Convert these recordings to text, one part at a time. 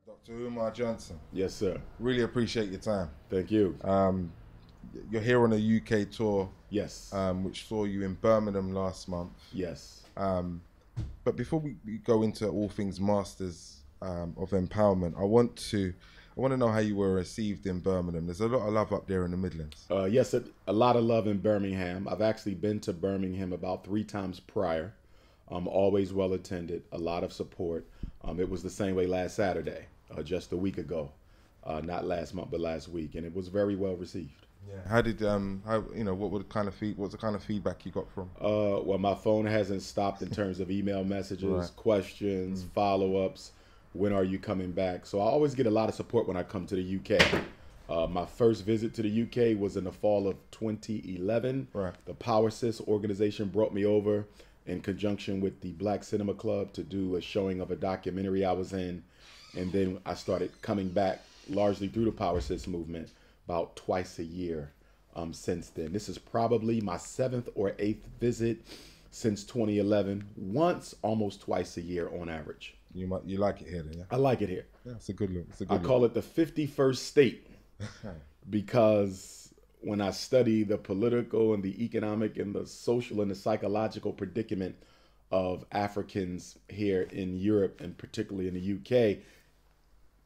Dr. Umar Johnson, Yes, sir. really appreciate your time. Thank you. You're here on a UK tour, Yes. which saw you in Birmingham last month. Yes. But before we go into all things Masters of Empowerment, I want to know how you were received in Birmingham. There's a lot of love up there in the Midlands. Yes, a lot of love in Birmingham. I've actually been to Birmingham about 3 times prior. Always well attended, a lot of support. It was the same way last Saturday, just a week ago, not last month, but last week, and it was very well received. Yeah. What's the kind of feedback you got from? Well, my phone hasn't stopped in terms of email messages, Right. questions, follow-ups. When are you coming back? So I always get a lot of support when I come to the UK. My first visit to the UK was in the fall of 2011. Right. The Power Sis organization brought me over in conjunction with the Black Cinema Club to do a showing of a documentary I was in. And then I started coming back largely through the Power Sis movement about twice a year since then. This is probably my 7th or 8th visit since 2011, once almost twice a year on average. You like it here, then? Yeah. I like it here. Yeah, it's a good look. I call it the 51st state because when I study the political and the economic and the social and the psychological predicament of Africans here in Europe and particularly in the UK,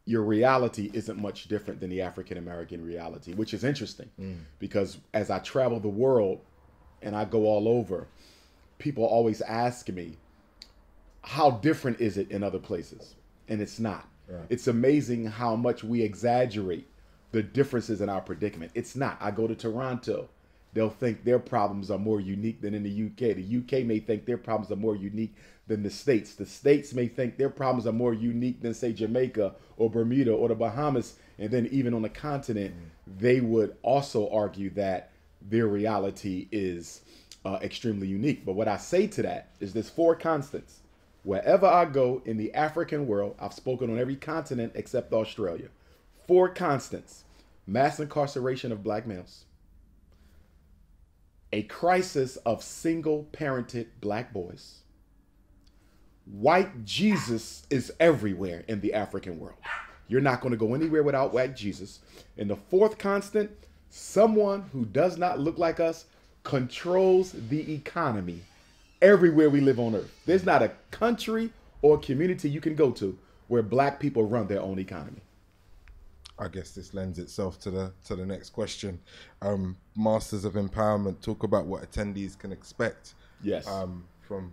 your reality isn't much different than the African American reality, which is interesting because as I travel the world and I go all over, people always ask me, how different is it in other places? And it's not. Right. It's amazing how much we exaggerate the differences in our predicament. It's not. I go to Toronto. They'll think their problems are more unique than in the UK. The UK may think their problems are more unique than the States. The States may think their problems are more unique than, say, Jamaica or Bermuda or the Bahamas. And then even on the continent, they would also argue that their reality is extremely unique. But what I say to that is there's 4 constants. Wherever I go in the African world, I've spoken on every continent except Australia. 4 constants: mass incarceration of black males, a crisis of single-parented black boys, white Jesus is everywhere in the African world. You're not going to go anywhere without white Jesus. And the 4th constant, someone who does not look like us controls the economy everywhere we live on earth. There's not a country or community you can go to where black people run their own economy. I guess this lends itself to the next question. Masters of Empowerment, talk about what attendees can expect. Yes. From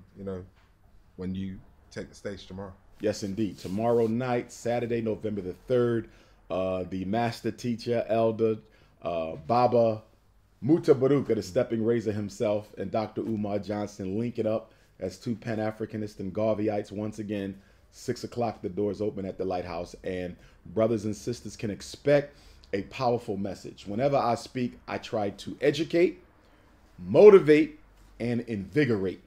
when you take the stage tomorrow. Yes, indeed. Tomorrow night, Saturday, November the 3rd, the master teacher, elder, Baba Mutabaruka, the stepping razor himself, and Dr. Umar Johnson linking up as 2 Pan-Africanists and Garveyites once again. 6 o'clock, the doors open at the Lighthouse, and brothers and sisters can expect a powerful message. Whenever I speak, I try to educate, motivate, and invigorate.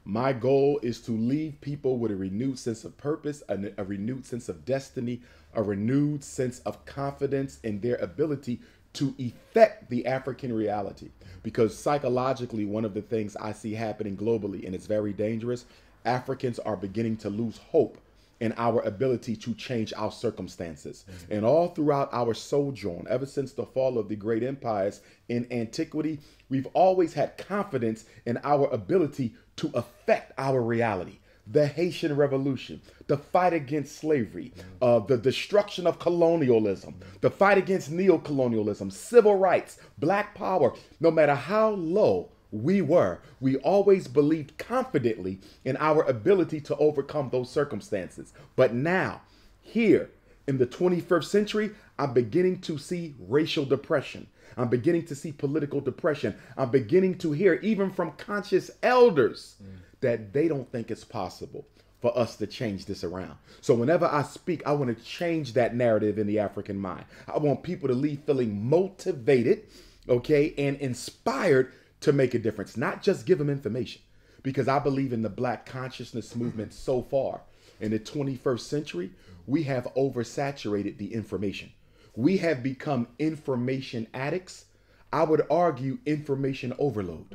My goal is to leave people with a renewed sense of purpose, a renewed sense of destiny, a renewed sense of confidence in their ability to effect the African reality. Because psychologically, one of the things I see happening globally, and it's very dangerous, Africans are beginning to lose hope in our ability to change our circumstances. And all throughout our sojourn, ever since the fall of the great empires in antiquity, we've always had confidence in our ability to affect our reality. The Haitian Revolution, the fight against slavery, the destruction of colonialism, the fight against neocolonialism, civil rights, black power. No matter how low we were, we always believed confidently in our ability to overcome those circumstances. But now, here in the 21st century, I'm beginning to see racial depression. I'm beginning to see political depression. I'm beginning to hear, even from conscious elders, that they don't think it's possible for us to change this around. So whenever I speak, I want to change that narrative in the African mind. I want people to leave feeling motivated, okay, and inspired to make a difference, not just give them information. Because I believe in the Black consciousness movement so far. In the 21st century, we have oversaturated the information. We have become information addicts. I would argue information overload.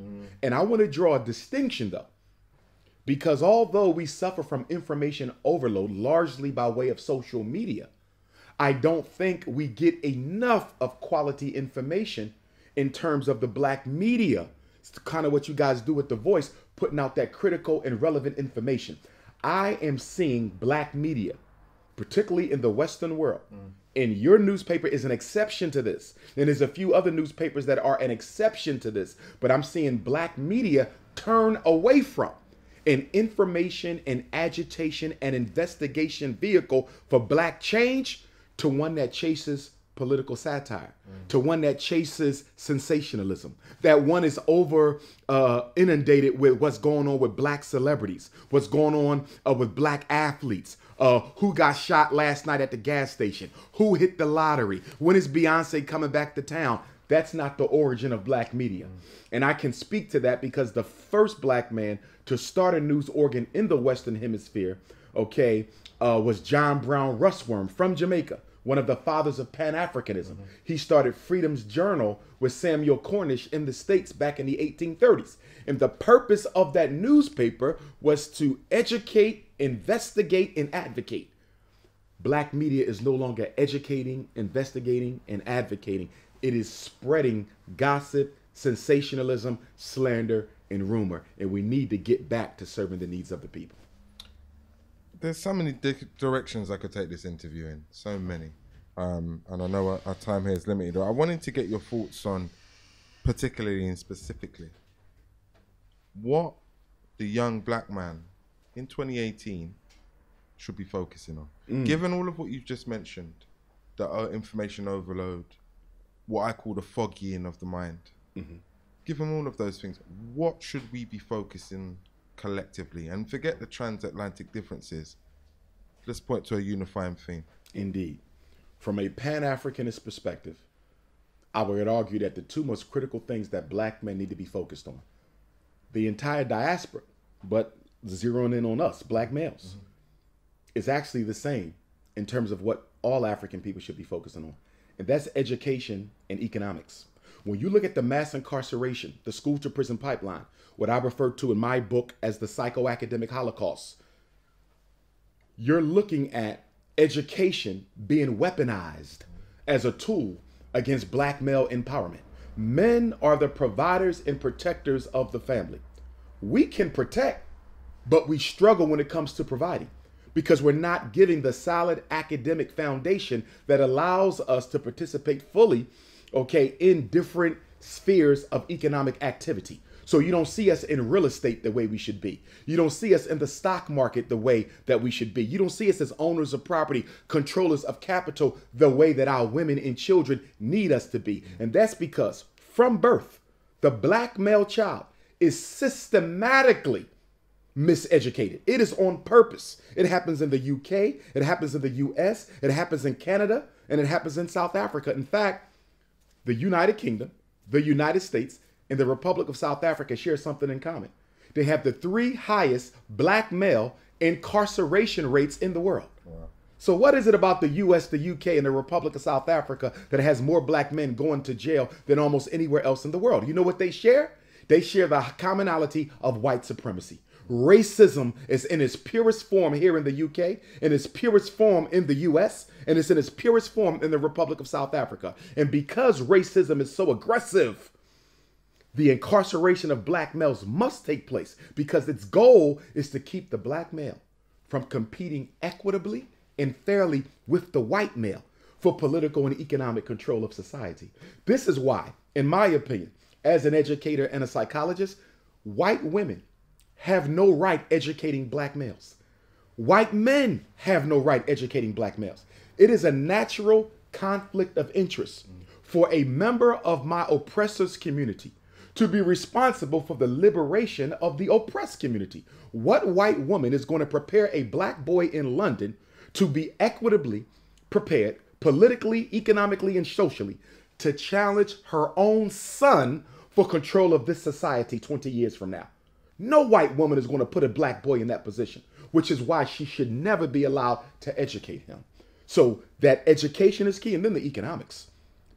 And I want to draw a distinction though, because although we suffer from information overload largely by way of social media, I don't think we get enough of quality information in terms of the black media. It's kind of what you guys do with The Voice, putting out that critical and relevant information. I am seeing black media, particularly in the Western world, and your newspaper is an exception to this. And there's a few other newspapers that are an exception to this, but I'm seeing black media turn away from an information and agitation and investigation vehicle for black change to one that chases political satire, to one that chases sensationalism, that one is over inundated with what's going on with black celebrities, what's going on with black athletes, who got shot last night at the gas station, who hit the lottery, when is Beyonce coming back to town. That's not the origin of black media. And I can speak to that because the first black man to start a news organ in the Western Hemisphere, was John Brown Russworm from Jamaica, one of the fathers of Pan-Africanism. He started Freedom's Journal with Samuel Cornish in the States back in the 1830s. And the purpose of that newspaper was to educate, investigate, and advocate. Black media is no longer educating, investigating, and advocating. It is spreading gossip, sensationalism, slander, and rumor. And we need to get back to serving the needs of the people. There's so many directions I could take this interview in. So many. And I know our time here is limited. I wanted to get your thoughts on, particularly and specifically, what the young black man in 2018 should be focusing on. Given all of what you've just mentioned, the information overload, what I call the foggying of the mind, given all of those things, what should we be focusing collectively? And forget the transatlantic differences. Let's point to a unifying theme. Indeed. From a Pan-Africanist perspective, I would argue that the two most critical things that black men need to be focused on, the entire diaspora, but zeroing in on us, black males, is actually the same in terms of what all African people should be focusing on. And that's education and economics. When you look at the mass incarceration, the school to prison pipeline, what I refer to in my book as the psychoacademic Holocaust, you're looking at education being weaponized as a tool against black male empowerment. Men are the providers and protectors of the family. We can protect, but we struggle when it comes to providing because we're not giving the solid academic foundation that allows us to participate fully, in different spheres of economic activity. So you don't see us in real estate the way we should be. You don't see us in the stock market the way that we should be. You don't see us as owners of property, controllers of capital, the way that our women and children need us to be. And that's because from birth, the black male child is systematically miseducated. It is on purpose. It happens in the UK, it happens in the US, it happens in Canada, and it happens in South Africa. In fact, the United Kingdom, the United States, and the Republic of South Africa share something in common. They have the 3 highest black male incarceration rates in the world. Wow. So what is it about the US, the UK, and the Republic of South Africa that has more black men going to jail than almost anywhere else in the world? You know what they share? They share the commonality of white supremacy. Racism is in its purest form here in the UK, in its purest form in the US, and it's in its purest form in the Republic of South Africa. And because racism is so aggressive, the incarceration of black males must take place because its goal is to keep the black male from competing equitably and fairly with the white male for political and economic control of society. This is why, in my opinion, as an educator and a psychologist, white women have no right educating black males. White men have no right educating black males. It is a natural conflict of interest for a member of my oppressor's community to be responsible for the liberation of the oppressed community. What white woman is going to prepare a black boy in London to be equitably prepared, politically, economically, and socially, to challenge her own son for control of this society 20 years from now? No white woman is going to put a black boy in that position, which is why she should never be allowed to educate him. So that education is key. And then the economics.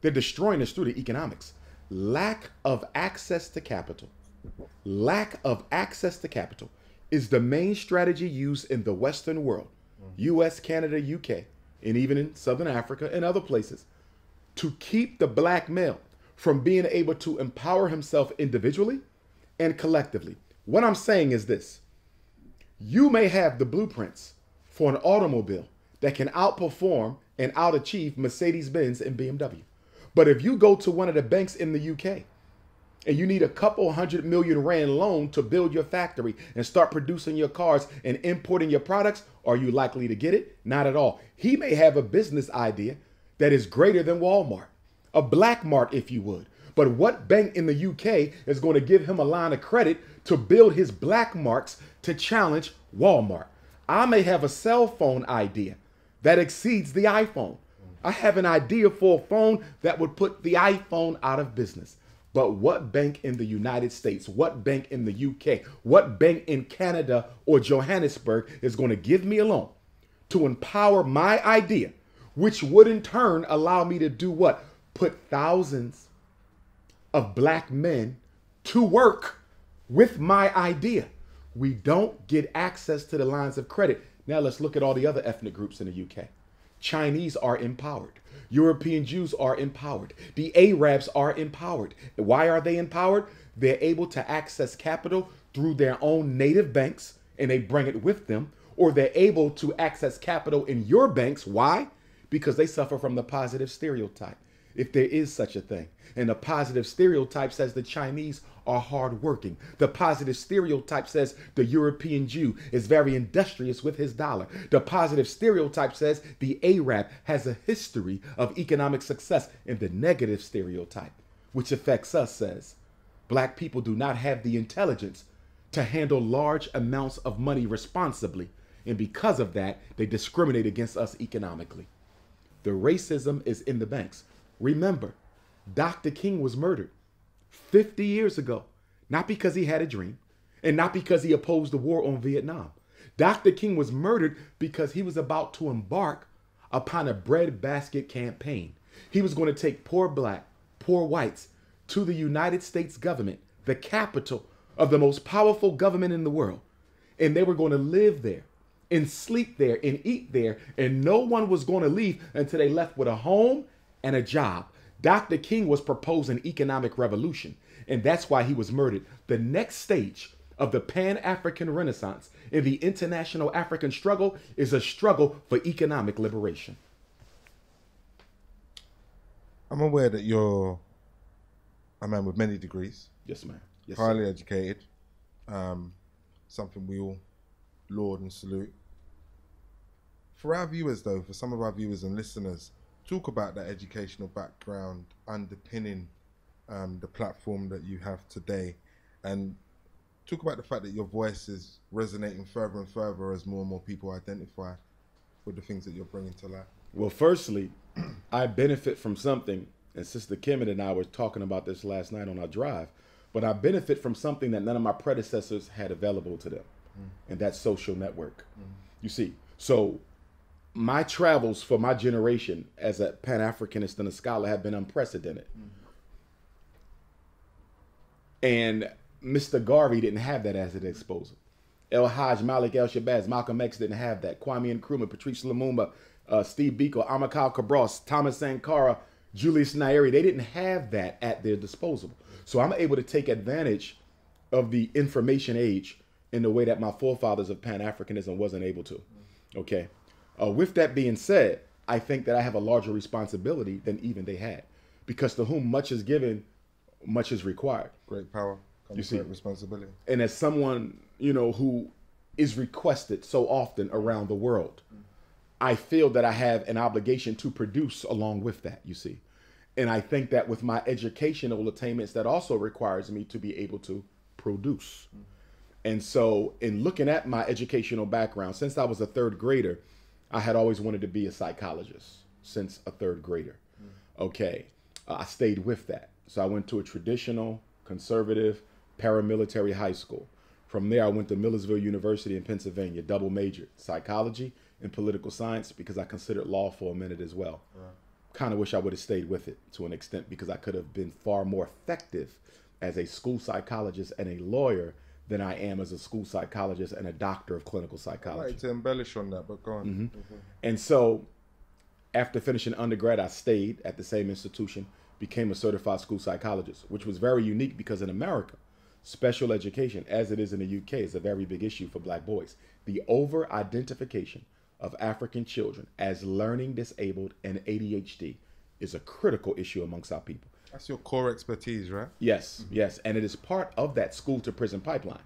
They're destroying us through the economics. Lack of access to capital. Lack of access to capital is the main strategy used in the Western world, US, Canada, UK, and even in Southern Africa and other places, to keep the black male from being able to empower himself individually and collectively. What I'm saying is this: you may have the blueprints for an automobile that can outperform and outachieve Mercedes-Benz and BMW. But if you go to one of the banks in the UK and you need a couple 100 million rand loan to build your factory and start producing your cars and importing your products, are you likely to get it? Not at all. He may have a business idea that is greater than Walmart, a black mart, if you would. But what bank in the UK is going to give him a line of credit to build his black marks to challenge Walmart? I may have a cell phone idea that exceeds the iPhone. I have an idea for a phone that would put the iPhone out of business. But what bank in the United States, what bank in the UK, what bank in Canada or Johannesburg is going to give me a loan to empower my idea, which would in turn allow me to do what? Put thousands of black men to work with my idea. We don't get access to the lines of credit. Now let's look at all the other ethnic groups in the UK. Chinese are empowered. European Jews are empowered. The Arabs are empowered. Why are they empowered? They're able to access capital through their own native banks and they bring it with them, or they're able to access capital in your banks. Why? Because they suffer from the positive stereotype, if there is such a thing. And the positive stereotype says the Chinese are hardworking. The positive stereotype says the European Jew is very industrious with his dollar. The positive stereotype says the Arab has a history of economic success. And the negative stereotype, which affects us, says black people do not have the intelligence to handle large amounts of money responsibly. And because of that, they discriminate against us economically. The racism is in the banks. Remember, Dr. King was murdered 50 years ago, not because he had a dream and not because he opposed the war on Vietnam. Dr. King was murdered because he was about to embark upon a breadbasket campaign. He was going to take poor black, poor whites to the United States government, the capital of the most powerful government in the world. And they were going to live there and sleep there and eat there. And no one was going to leave until they left with a home and a job. Dr. King was proposing economic revolution, and that's why he was murdered. The next stage of the Pan-African Renaissance in the international African struggle is a struggle for economic liberation. I'm aware that you're a man with many degrees. Yes, ma'am. Yes, highly sir. educated. Something we all laud and salute. For our viewers, though, for some of our viewers and listeners, talk about that educational background underpinning the platform that you have today, and talk about the fact that your voice is resonating further and further as more and more people identify with the things that you're bringing to life. Well, firstly, I benefit from something, and Sister Kim and I were talking about this last night on our drive, but I benefit from something that none of my predecessors had available to them, and that's social network. You see, so my travels for my generation as a Pan-Africanist and a scholar have been unprecedented. And Mr. Garvey didn't have that as an exposure. El Hajj, Malik El Shabazz, Malcolm X didn't have that. Kwame Nkrumah, Patrice Lumumba, Steve Biko, Amilcar Cabral, Thomas Sankara, Julius Nyerere, they didn't have that at their disposal. So I'm able to take advantage of the information age in the way that my forefathers of Pan-Africanism wasn't able to. Okay. With that being said, I think that I have a larger responsibility than even they had, because to whom much is given, much is required. Great power comes great responsibility. And as someone, who is requested so often around the world, I feel that I have an obligation to produce along with that, you see. And I think that with my educational attainments, that also requires me to be able to produce. And so in looking at my educational background, since I was a third grader, I had always wanted to be a psychologist since a third grader. Okay. I stayed with that. So I went to a traditional, conservative, paramilitary high school. From there, I went to Millersville University in Pennsylvania, double majored, psychology and political science, because I considered law for a minute as well. Right. Kind of wish I would have stayed with it to an extent, because I could have been far more effective as a school psychologist and a lawyer than I am as a school psychologist and a doctor of clinical psychology. I'd like to embellish on that, but go on. And so After finishing undergrad, I stayed at the same institution, became a certified school psychologist, which was very unique because in America, special education, as it is in the UK, is a very big issue for black boys. The over-identification of African children as learning disabled and ADHD is a critical issue amongst our people. That's your core expertise, right? Yes, yes. And it is part of that school to prison pipeline,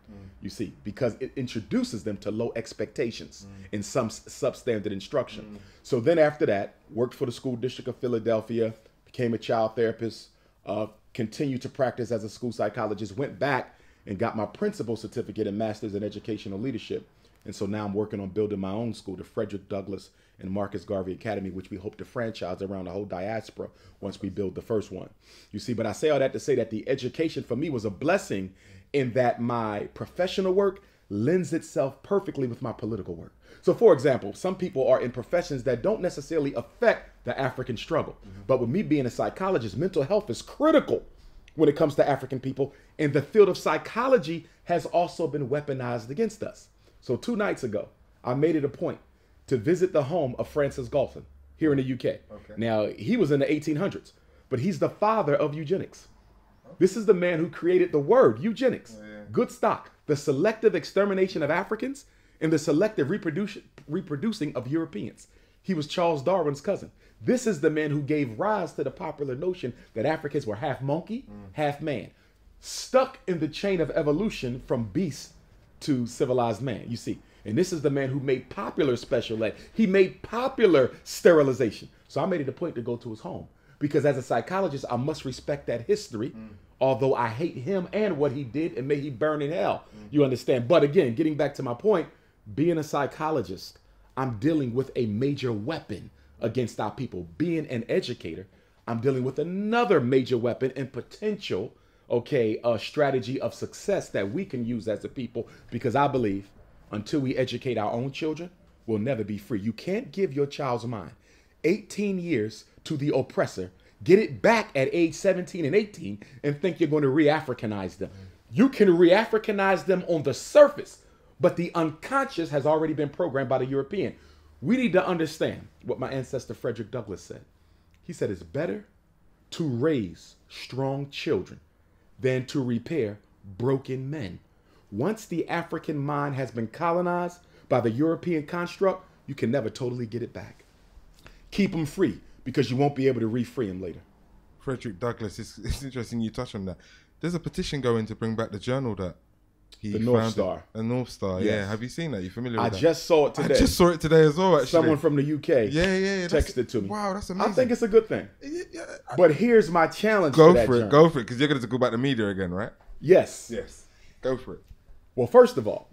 you see, because it introduces them to low expectations in some substandard instruction. So then after that, worked for the School District of Philadelphia, became a child therapist, continued to practice as a school psychologist, went back and got my principal certificate and master's in educational leadership. And so now I'm working on building my own school, the Frederick Douglass and Marcus Garvey Academy, which we hope to franchise around the whole diaspora once we build the first one. You see, but I say all that to say that the education for me was a blessing in that my professional work lends itself perfectly with my political work. So for example, some people are in professions that don't necessarily affect the African struggle. But with me being a psychologist, mental health is critical when it comes to African people. And the field of psychology has also been weaponized against us. So 2 nights ago, I made it a point to visit the home of Francis Galton here in the UK. Okay. Now, he was in the 1800s, but he's the father of eugenics. This is the man who created the word eugenics, good stock, the selective extermination of Africans and the selective reproducing of Europeans. He was Charles Darwin's cousin. This is the man who gave rise to the popular notion that Africans were half monkey, half man, stuck in the chain of evolution from beast to civilized man, you see. And this is the man who made popular special ed. He made popular sterilization. So I made it a point to go to his home because as a psychologist, I must respect that history, although I hate him and what he did and may he burn in hell. You understand? But again, getting back to my point, being a psychologist, I'm dealing with a major weapon against our people. Being an educator, I'm dealing with another major weapon and potential, a strategy of success that we can use as a people, because I believe until we educate our own children, we'll never be free. You can't give your child's mind 18 years to the oppressor, get it back at age 17 and 18, and think you're going to re-Africanize them. You can re-Africanize them on the surface, but the unconscious has already been programmed by the European. We need to understand what my ancestor Frederick Douglass said. He said, it's better to raise strong children than to repair broken men. Once the African mind has been colonized by the European construct, you can never totally get it back. Keep them free because you won't be able to re-free them later. Frederick Douglass, it's interesting you touch on that. There's a petition going to bring back the journal that he founded. The North Star. The North Star, yes. Yeah. Have you seen that? You familiar with that? I just saw it today. I just saw it today as well, actually. Someone from the UK texted to me. Wow, that's amazing. I think it's a good thing. But here's my challenge Go for it, because you're going to talk about the media again, right? Yes. Yes. Go for it. Well, first of all,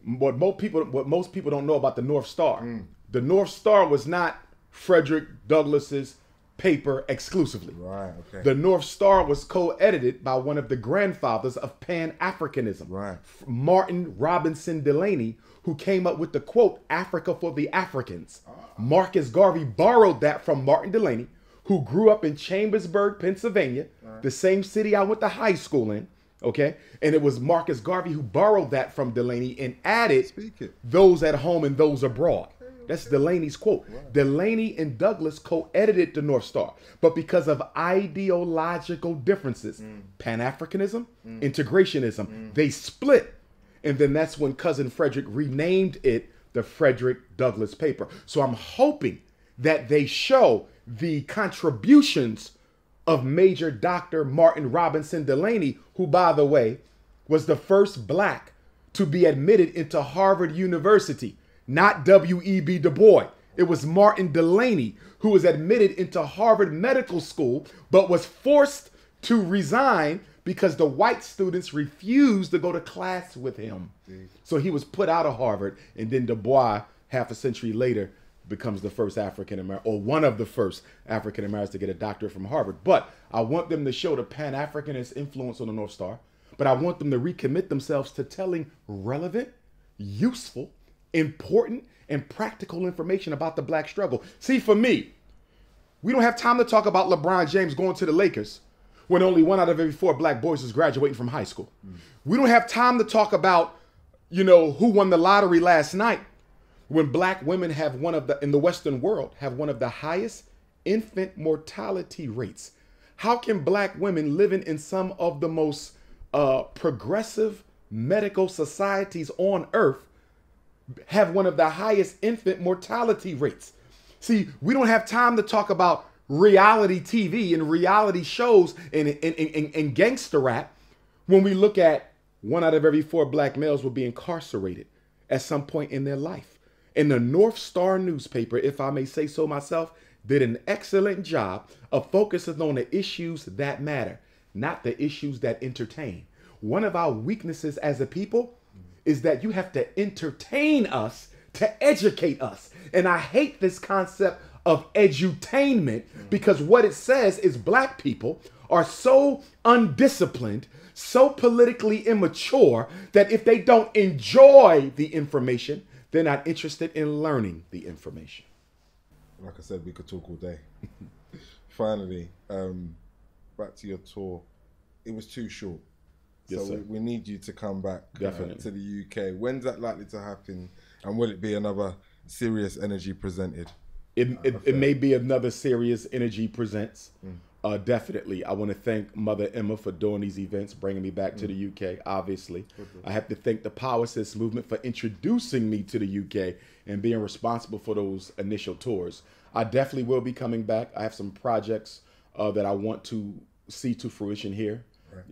what most people don't know about the North Star, the North Star was not Frederick Douglass's paper exclusively. Right, okay. The North Star was co-edited by one of the grandfathers of Pan-Africanism, right, Martin Robinson Delaney, who came up with the quote, Africa for the Africans. Marcus Garvey borrowed that from Martin Delaney, who grew up in Chambersburg, Pennsylvania, the same city I went to high school in. Okay, and it was Marcus Garvey who borrowed that from Delaney and added those at home and those abroad. That's Delaney's quote. Right. Delaney and Douglass co-edited the North Star, but because of ideological differences, Pan-Africanism, integrationism, they split. And then that's when Cousin Frederick renamed it the Frederick Douglass paper. So I'm hoping that they show the contributions of Major Dr. Martin Robinson Delaney, who, by the way, was the first black to be admitted into Harvard University, not W.E.B. Du Bois. It was Martin Delaney who was admitted into Harvard Medical School, but was forced to resign because the white students refused to go to class with him. So he was put out of Harvard, and then Du Bois, half a century later, becomes the first African-American, or one of the first African-Americans to get a doctorate from Harvard. But I want them to show the Pan-Africanist influence on the North Star, but I want them to recommit themselves to telling relevant, useful, important, and practical information about the black struggle. See, for me, we don't have time to talk about LeBron James going to the Lakers when only 1 out of every 4 black boys is graduating from high school. We don't have time to talk about, who won the lottery last night, when black women have one of the, in the Western world, have one of the highest infant mortality rates? How can black women living in some of the most progressive medical societies on earth have one of the highest infant mortality rates? See, we don't have time to talk about reality TV and reality shows and gangster rap when we look at 1 out of every 4 black males will be incarcerated at some point in their life. And the North Star newspaper, if I may say so myself, did an excellent job of focusing on the issues that matter, not the issues that entertain. One of our weaknesses as a people is that you have to entertain us to educate us. And I hate this concept of edutainment, because what it says is black people are so undisciplined, so politically immature, that if they don't enjoy the information, they're not interested in learning the information. Like I said, we could talk all day. Finally, back to your tour. It was too short. Yes, so sir. we need you to come back Definitely. To the UK. When's that likely to happen? And will it be another Serious Energy presented? It may be another Serious Energy Presents. Definitely. I want to thank Mother Emma for doing these events, bringing me back to the UK, obviously. I have to thank the Power Sis movement for introducing me to the UK and being responsible for those initial tours. I definitely will be coming back. I have some projects that I want to see to fruition here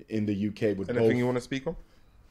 in the UK. With Anything both. you want to speak on?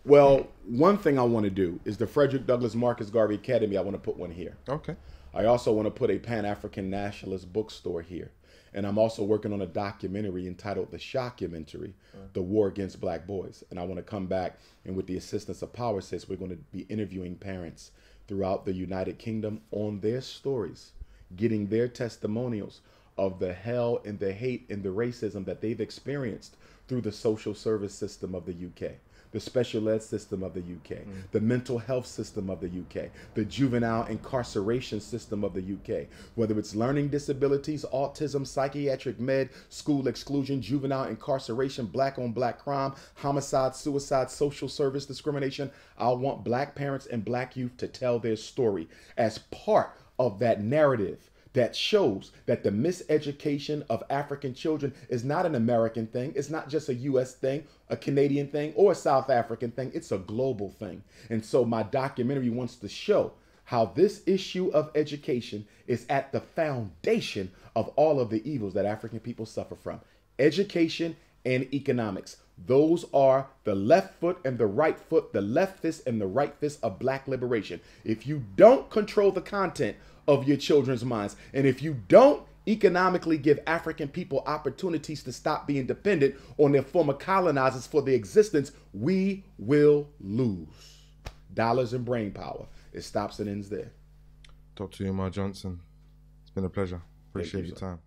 Well, one thing I want to do is the Frederick Douglass Marcus Garvey Academy. I want to put one here. Okay. I also want to put a Pan-African nationalist bookstore here. And I'm also working on a documentary entitled The Shockumentary, The War Against Black Boys. And I want to come back, and with the assistance of Power Sis, we're going to be interviewing parents throughout the United Kingdom on their stories, getting their testimonials of the hell and the hate and the racism that they've experienced through the social service system of the UK, the special ed system of the UK, the mental health system of the UK, the juvenile incarceration system of the UK, whether it's learning disabilities, autism, psychiatric med, school exclusion, juvenile incarceration, black on black crime, homicide, suicide, social service discrimination. I want black parents and black youth to tell their story as part of that narrative that shows that the miseducation of African children is not an American thing. It's not just a US thing, a Canadian thing, or a South African thing. It's a global thing. And so my documentary wants to show how this issue of education is at the foundation of all of the evils that African people suffer from. Education and economics. Those are the left foot and the right foot, the left fist and the right fist of black liberation. If you don't control the content of your children's minds, and if you don't economically give African people opportunities to stop being dependent on their former colonizers for their existence, we will lose. Dollars and brain power. It stops and ends there. Dr. Umar Johnson, it's been a pleasure. Appreciate your time.